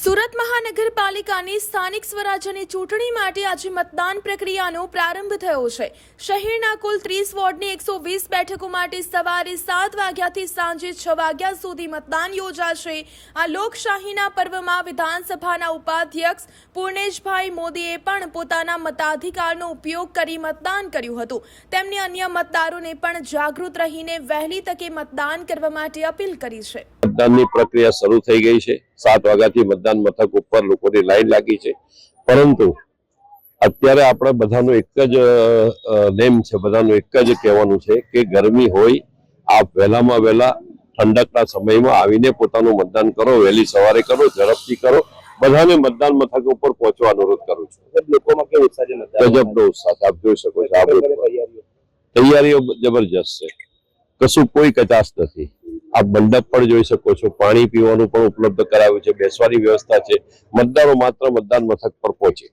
સુરત મહાનગરપાલિકાની સ્થાનિક સ્વરાજ્યની ચૂંટણી માટે આજે મતદાન પ્રક્રિયાનો પ્રારંભ થયો છે। શહેરના કુલ 30 વોર્ડની 120 બેઠકો માટે સવારે 7 વાગ્યાથી સાંજે 6 વાગ્યા સુધી મતદાન યોજાશે। આ લોકશાહીના પર્વમાં વિધાનસભાના ઉપાધ્યક્ષ પૂર્ણેશભાઈ મોદીએ પણ પોતાના મતાધિકારનો ઉપયોગ કરી મતદાન કર્યું હતું। તેમણે અન્ય મતદારોને પણ જાગૃત રહીને વહેલી તકે મતદાન કરવા માટે અપીલ કરી છે। મતદાનની પ્રક્રિયા શરૂ થઈ ગઈ છે। 7 વાગ્યાથી મતદાન મથક ઉપર લોકોની લાઈન લાગી છે, પરંતુ અત્યારે આપણે બધાનું એક જ નેમ છે, બધાનું એક જ કહેવાનું છે કે ગરમી હોય, આપ વહેલામાં વહેલા ઠંડકના સમયમાં આવીને પોતાનું મતદાન કરો, વહેલી સવારે કરો, ઝડપથી કરો। બધાને મતદાન મથક ઉપર પહોંચવા અનુરોધ કરું છું। લોકોમાં કેવો ઉત્સાહ છે? ગજબનો ઉત્સાહ આપ જોઈ શકો છો। આ તૈયારીઓ જબરજસ્ત છે, કશું કોઈ કચાશ નથી। આપ મંડપ પણ જોઈ શકો છો, પાણી પીવાનું પણ ઉપલબ્ધ કરાવ્યું છે, બેસવાની વ્યવસ્થા છે। મતદારો માત્ર મતદાન મથક પર પહોંચે।